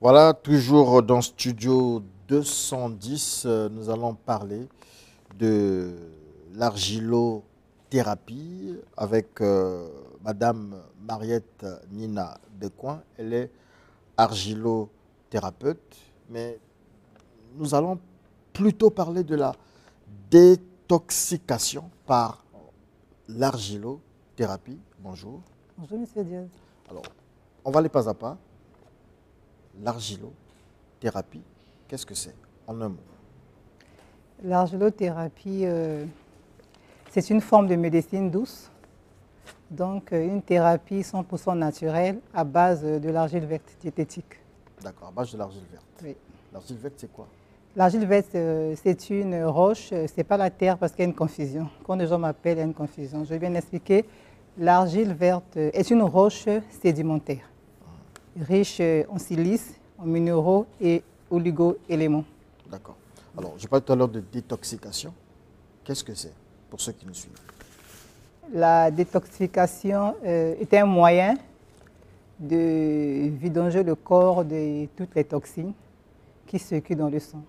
Voilà, toujours dans Studio 210, nous allons parler de l'argilothérapie avec Madame Mariette Nina Decoing. Elle est argilothérapeute, mais nous allons plutôt parler de la détoxication par l'argilothérapie. Bonjour. Bonjour, Monsieur Diaz. Alors, on va aller pas à pas. L'argilothérapie, qu'est-ce que c'est en un mot? L'argilothérapie, c'est une forme de médecine douce, donc une thérapie 100% naturelle à base de l'argile verte diététique. D'accord, à base de l'argile verte. Oui. L'argile verte, c'est quoi? L'argile verte, c'est une roche, c'est pas la terre parce qu'il y a une confusion. Quand les gens m'appellent, il y a une confusion. Je vais bien expliquer. L'argile verte est une roche sédimentaire, riche en silice, en minéraux et oligo-éléments. D'accord. Alors, je parle tout à l'heure de détoxication. Qu'est-ce que c'est pour ceux qui nous suivent? La détoxification est un moyen de vidanger le corps de toutes les toxines qui circulent dans le sang.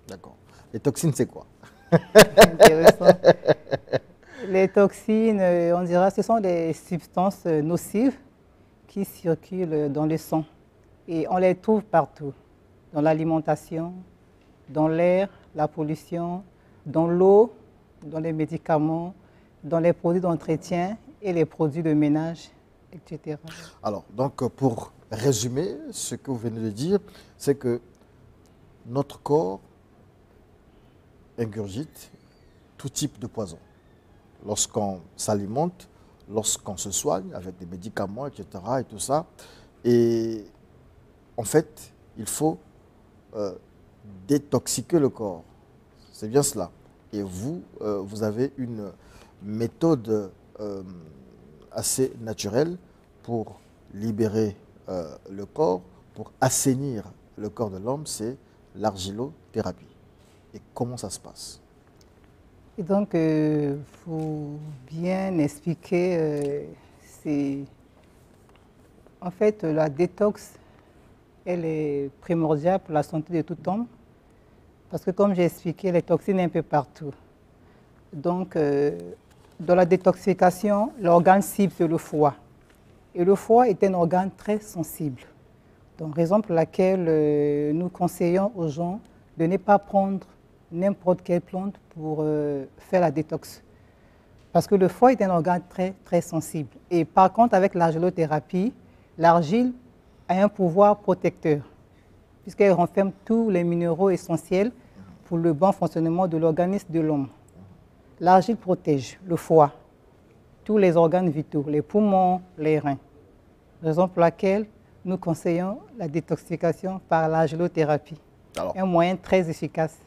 D'accord. Les toxines, c'est quoi? Intéressant. Les toxines, on dira, ce sont des substances nocives qui circulent dans le sang. Et on les trouve partout, dans l'alimentation, dans l'air, la pollution, dans l'eau, dans les médicaments, dans les produits d'entretien et les produits de ménage, etc. Alors, donc, pour résumer ce que vous venez de dire, c'est que notre corps ingurgite tout type de poison. Lorsqu'on s'alimente, lorsqu'on se soigne avec des médicaments, etc. et tout ça. Et en fait, il faut détoxiquer le corps. C'est bien cela. Et vous, vous avez une méthode assez naturelle pour libérer le corps, pour assainir le corps de l'homme, c'est l'argilothérapie. Et comment ça se passe? Et donc, pour bien expliquer, c'est en fait la détox, elle est primordiale pour la santé de tout homme, parce que comme j'ai expliqué, les toxines un peu partout. Donc, dans la détoxification, l'organe cible, c'est le foie. Et le foie est un organe très sensible. Donc, raison pour laquelle nous conseillons aux gens de ne pas prendre n'importe quelle plante pour faire la détox. Parce que le foie est un organe très, très sensible. Et par contre, avec l'argilothérapie, l'argile a un pouvoir protecteur, puisqu'elle renferme tous les minéraux essentiels pour le bon fonctionnement de l'organisme de l'homme. L'argile protège le foie, tous les organes vitaux, les poumons, les reins. Raison pour laquelle nous conseillons la détoxification par l'argilothérapie. Un moyen très efficace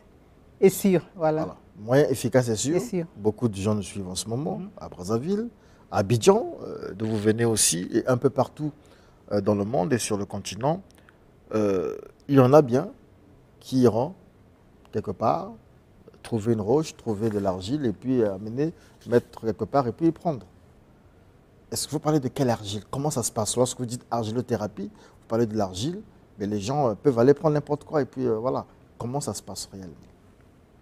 et sûr. Voilà. Moyen efficace et sûr. sûr. Beaucoup de gens nous suivent en ce moment, à Brazzaville, à Abidjan, d'où vous venez aussi, et un peu partout dans le monde et sur le continent. Il y en a bien qui iront quelque part, trouver une roche, trouver de l'argile et puis amener, mettre quelque part et puis y prendre. Est-ce que vous parlez de quelle argile? Comment ça se passe? Lorsque vous dites argilothérapie, vous parlez de l'argile, mais les gens peuvent aller prendre n'importe quoi et puis voilà. Comment ça se passe réellement?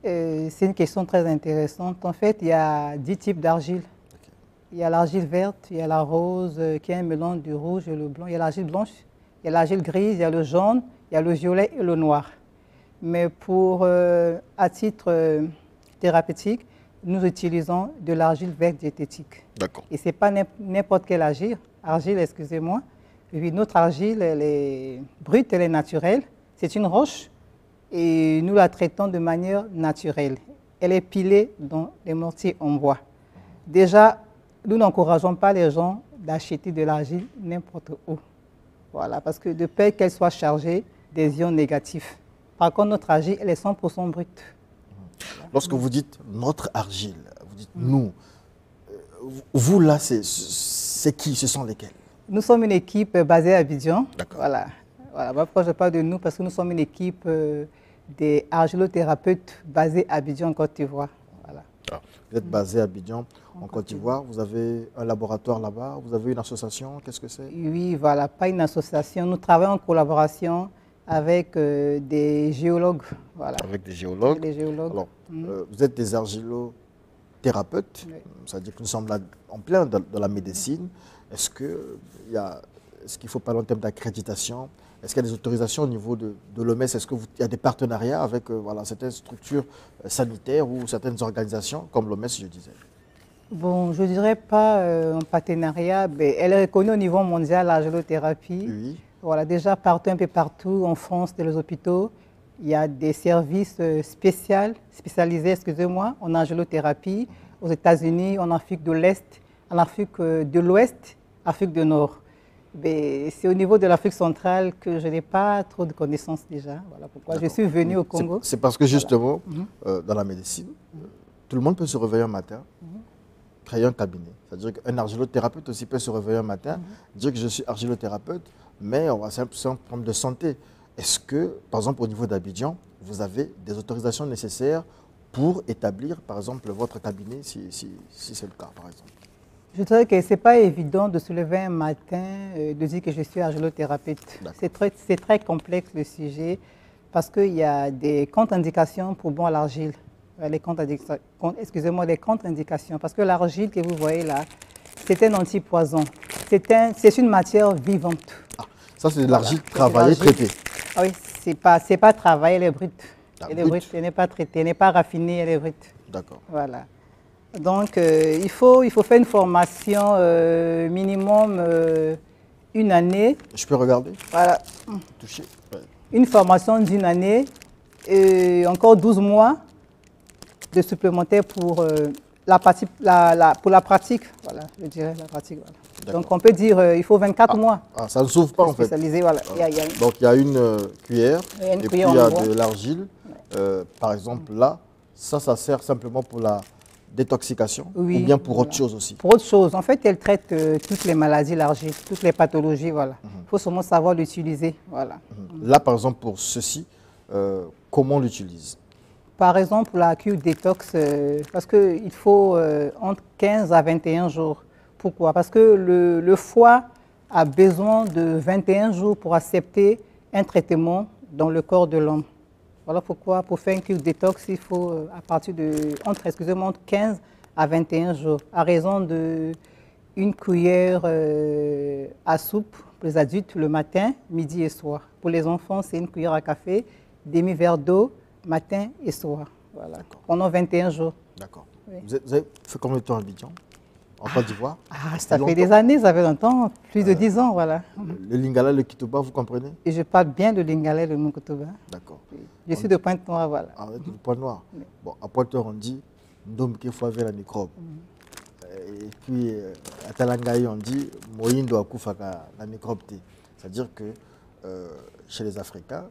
C'est une question très intéressante. En fait, il y a 10 types d'argile. Okay. Il y a l'argile verte, il y a la rose qui est un mélange du rouge et le blanc. Il y a l'argile blanche, il y a l'argile grise, il y a le jaune, il y a le violet et le noir. Mais à titre thérapeutique, nous utilisons de l'argile verte diététique. D'accord. Et ce n'est pas n'importe quelle argile, excusez-moi. Oui, notre argile, elle est brute, elle est naturelle. C'est une roche et nous la traitons de manière naturelle. Elle est pilée dans les mortiers en bois. Déjà, nous n'encourageons pas les gens d'acheter de l'argile n'importe où. Voilà, parce que de peur qu'elle soit chargée des ions négatifs. Par contre, notre argile, elle est 100% brute. Lorsque vous dites notre argile, vous dites nous, vous là, c'est qui? Ce sont lesquels? Nous sommes une équipe basée à Abidjan. D'accord. Voilà. Pourquoi je parle de nous? Parce que nous sommes une équipe des argilothérapeutes basés à Abidjan, en Côte d'Ivoire. Voilà. Vous êtes basé à Abidjan, en Côte d'Ivoire. Vous avez un laboratoire là-bas. Vous avez une association. Qu'est-ce que c'est? Oui, voilà. Pas une association. Nous travaillons en collaboration avec des géologues. Voilà. Avec des géologues. Des géologues. Alors, vous êtes des argilothérapeutes, Oui. c'est-à-dire que nous sommes là en plein dans la médecine. Est-ce qu'il faut parler en termes d'accréditation? Est-ce qu'il y a des autorisations au niveau de l'OMS? Est-ce qu'il y a des partenariats avec voilà, certaines structures sanitaires ou certaines organisations, comme l'OMS, je disais? Bon, je ne dirais pas un partenariat, mais elle est reconnue au niveau mondial, la gélothérapie. Oui. Voilà, déjà partout, un peu partout en France, dans les hôpitaux, il y a des services spécialisés, excusez-moi, en angélothérapie, aux États-Unis, en Afrique de l'Est, en Afrique de l'Ouest, Afrique du Nord. C'est au niveau de l'Afrique centrale que je n'ai pas trop de connaissances déjà. Voilà pourquoi je suis venue au Congo. C'est parce que justement, dans la médecine, tout le monde peut se réveiller un matin, créer un cabinet. C'est-à-dire qu'un argilothérapeute aussi peut se réveiller un matin, dire que je suis argilothérapeute, mais c'est un problème de santé. Est-ce que, par exemple, au niveau d'Abidjan, vous avez des autorisations nécessaires pour établir, par exemple, votre cabinet, si c'est le cas, par exemple? Je dirais que ce n'est pas évident de se lever un matin, de dire que je suis argilothérapeute. C'est très complexe le sujet, parce qu'il y a des contre-indications pour boire l'argile. Excusez-moi, des contre-indications, parce que l'argile que vous voyez là, c'est un antipoison. C'est une matière vivante. Ah, ça, c'est de l'argile travaillée, traitée. Ah oui, c'est pas travaillée, elle est brute. Elle est brute, elle n'est pas traitée, elle n'est pas raffinée, elle est brute. D'accord. Voilà. Donc, il faut faire une formation minimum une année. Je peux regarder? Voilà. Toucher? Ouais. Une formation d'une année et encore 12 mois de supplémentaire pour la pratique. Voilà, je dirais la pratique. Voilà. Donc, on peut dire il faut 24 mois. Ah, ça ne s'ouvre pas en fait. Voilà. Donc, il y a une cuillère et puis il y a de l'argile. Ouais. Par exemple, là, ça sert simplement pour la détoxication ou bien pour autre chose aussi? Pour autre chose. En fait, elle traite toutes les maladies, l'argile, toutes les pathologies. Voilà. Il faut seulement savoir l'utiliser. Voilà. Là, par exemple, pour ceci, comment on l'utilise? Par exemple, la cure détox, parce qu'il faut entre 15 à 21 jours. Pourquoi? Parce que le foie a besoin de 21 jours pour accepter un traitement dans le corps de l'homme. Voilà pourquoi, pour faire une cure détox, il faut à partir entre 15 à 21 jours, à raison d'une cuillère à soupe pour les adultes le matin, midi et soir. Pour les enfants, c'est une cuillère à café, demi-verre d'eau, matin et soir. Voilà. Pendant 21 jours. D'accord. Oui. Vous avez fait combien de temps à Abidjan, en Côte d'Ivoire? Ça fait des années, ça fait longtemps, plus de 10 ans, voilà. Le lingala, le kituba, vous comprenez? Et je parle bien de lingala et de Mukutuba. D'accord. Je suis de Pointe-Noire, voilà. Ah, de Pointe-Noire. Oui. Bon, à Pointe-Noire, on dit Ndom qui faut avec la microbe. Et puis, à Talangaï, on dit Moïndo Akufaka, la microbe. C'est-à-dire que chez les Africains,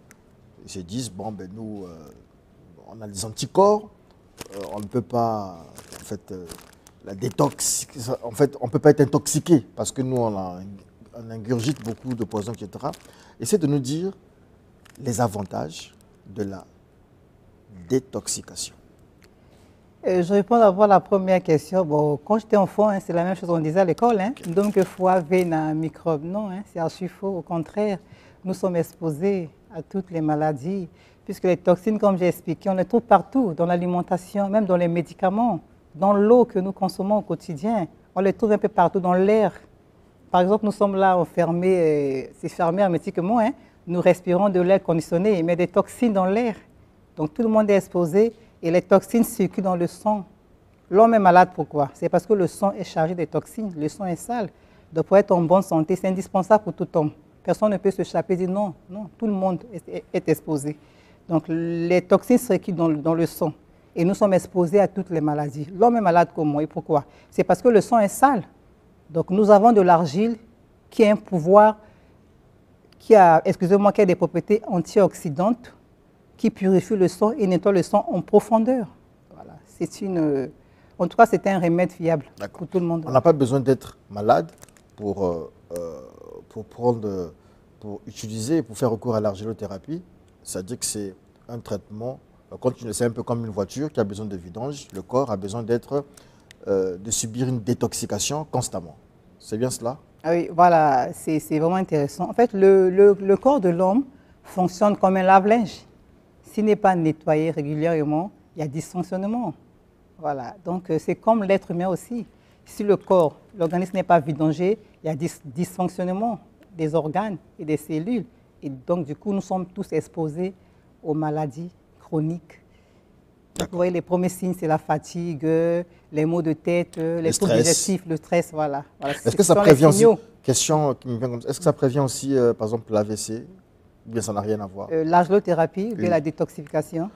ils se disent bon, ben nous, on a des anticorps, on ne peut pas, en fait, la détox, en fait, on ne peut pas être intoxiqué parce que nous, on ingurgite beaucoup de poisons, etc. Essayez de nous dire les avantages de la détoxication. Je réponds d'abord à la première question. Bon, quand j'étais enfant, c'est la même chose qu'on disait à l'école. Donc, foie, veine, un microbe. Non, c'est archi faux. Au contraire, nous sommes exposés à toutes les maladies, puisque les toxines, comme j'ai expliqué, on les trouve partout, dans l'alimentation, même dans les médicaments, dans l'eau que nous consommons au quotidien. On les trouve un peu partout, dans l'air. Par exemple, nous sommes là enfermés, c'est fermé hermétiquement, nous respirons de l'air conditionné, mais des toxines dans l'air. Donc tout le monde est exposé et les toxines circulent dans le sang. L'homme est malade, pourquoi? C'est parce que le sang est chargé de toxines, le sang est sale. Donc pour être en bonne santé, c'est indispensable pour tout homme. Personne ne peut s'échapper et dire non, non, tout le monde est exposé. Donc les toxines circulent dans le sang et nous sommes exposés à toutes les maladies. L'homme est malade comme moi et pourquoi? C'est parce que le sang est sale. Donc nous avons de l'argile qui a un pouvoir, qui a des propriétés antioxydantes, qui purifie le sang et nettoie le sang en profondeur. Voilà. En tout cas, c'est un remède fiable pour tout le monde. On n'a pas besoin d'être malade pour utiliser, pour faire recours à l'argilothérapie. C'est-à-dire que c'est un traitement continu. C'est un peu comme une voiture qui a besoin de vidange. Le corps a besoin de subir une détoxication constamment. C'est bien cela? Oui, voilà, c'est vraiment intéressant. En fait, le corps de l'homme fonctionne comme un lave-linge. S'il n'est pas nettoyé régulièrement, il y a dysfonctionnement. Voilà, donc c'est comme l'être humain aussi. Si le corps, l'organisme n'est pas vidangé, il y a dysfonctionnement des organes et des cellules. Et donc, du coup, nous sommes tous exposés aux maladies chroniques. Donc, vous voyez, les premiers signes, c'est la fatigue, les maux de tête, les troubles digestifs, le stress, voilà. Est-ce que ça prévient aussi, question qui me vient comme ça, est-ce que ça prévient aussi, par exemple, l'AVC, ou bien ça n'a rien à voir? L'argélothérapie, ou bien la détoxification.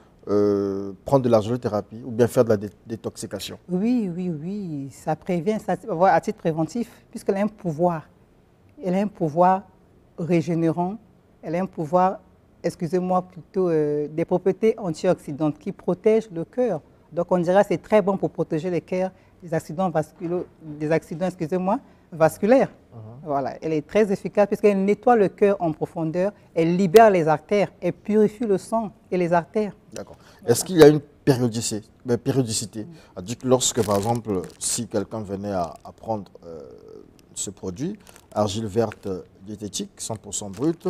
Prendre de l'argélothérapie, ou bien faire de la détoxication? Oui, ça prévient, ça, à titre préventif, puisqu'elle a un pouvoir. Elle a un pouvoir régénérant, elle a un pouvoir, excusez-moi plutôt, des propriétés antioxydantes qui protègent le cœur. Donc on dirait que c'est très bon pour protéger le cœur des accidents vasculaires. Voilà, elle est très efficace puisqu'elle nettoie le cœur en profondeur, elle libère les artères, elle purifie le sang et les artères. D'accord. Voilà. Est-ce qu'il y a une périodicité? C'est-à-dire que lorsque, par exemple, si quelqu'un venait à prendre ce produit, argile verte diététique, 100% brut,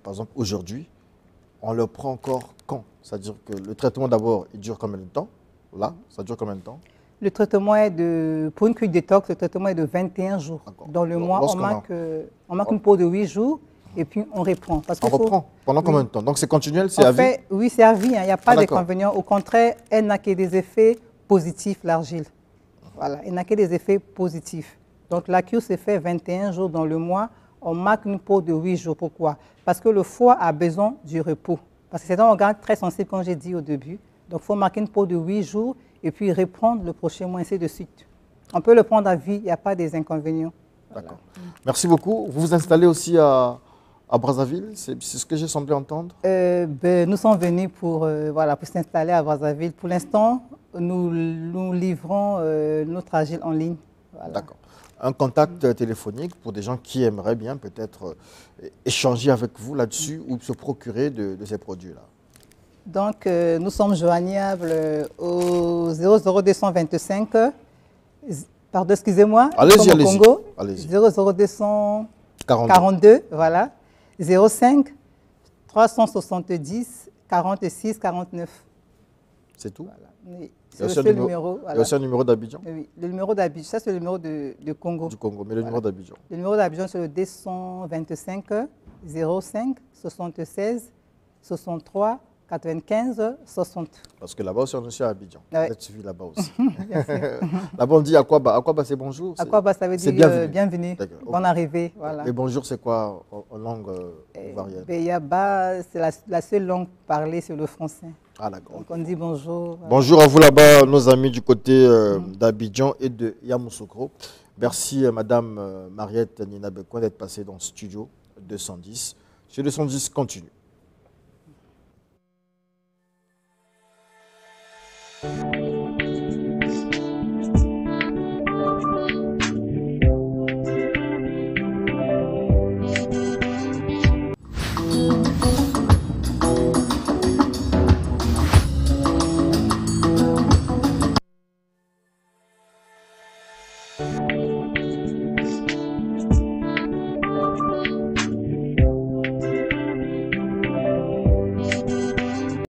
par exemple aujourd'hui, on le prend encore quand? C'est-à-dire que le traitement d'abord, il dure combien de temps? Là, ça dure combien de temps? Le traitement est pour une cure détox, le traitement est de 21 jours. Dans le mois, on marque une pause de 8 jours et puis on reprend. On reprend pendant combien de temps? Donc c'est continuel, c'est à vie? Oui, c'est à vie, il n'y a pas d'inconvénient. Au contraire, elle n'a que des effets positifs, l'argile. Voilà, elle n'a que des effets positifs. Donc la cure se fait 21 jours dans le mois. On marque une pause de 8 jours. Pourquoi? Parce que le foie a besoin du repos. Parce que c'est un organe très sensible, comme j'ai dit au début. Donc il faut marquer une pause de 8 jours et puis reprendre le prochain mois, ainsi de suite. On peut le prendre à vie, il n'y a pas des inconvénients. D'accord. Voilà. Merci beaucoup. Vous vous installez aussi à Brazzaville, c'est ce que j'ai semblé entendre? Nous sommes venus pour s'installer à Brazzaville. Pour l'instant, nous livrons notre argile en ligne. Voilà. D'accord. Un contact téléphonique pour des gens qui aimeraient bien peut-être échanger avec vous là-dessus ou se procurer de ces produits-là. Donc, nous sommes joignables au 00225, pardon, excusez-moi, allez-y, Congo, 00242, voilà, 05 370 46 49. C'est tout? Voilà. Oui. C'est le seul numéro. Il y a aussi un numéro d'Abidjan? Oui, le numéro d'Abidjan, ça c'est le numéro de Congo. Du Congo, mais le numéro d'Abidjan? Le numéro d'Abidjan, c'est le 225 05 76 63 95 60. Parce que là-bas aussi, on est à Abidjan. Ouais. Vous êtes suivi là-bas aussi. Là-bas, on dit Akwaba. Akwaba, c'est bonjour? Akwaba, ça veut dire bienvenue. Bonne arrivée. Voilà. Et bonjour, c'est quoi en langue ivoirienne? Beyaba, c'est la seule langue parlée, c'est le français. Ah, d'accord. Donc on dit bonjour. Bonjour à vous là-bas, nos amis du côté d'Abidjan et de Yamoussoukro. Merci Madame Mariette Nina Bekouin d'être passée dans le studio 210. Ce 210 continue.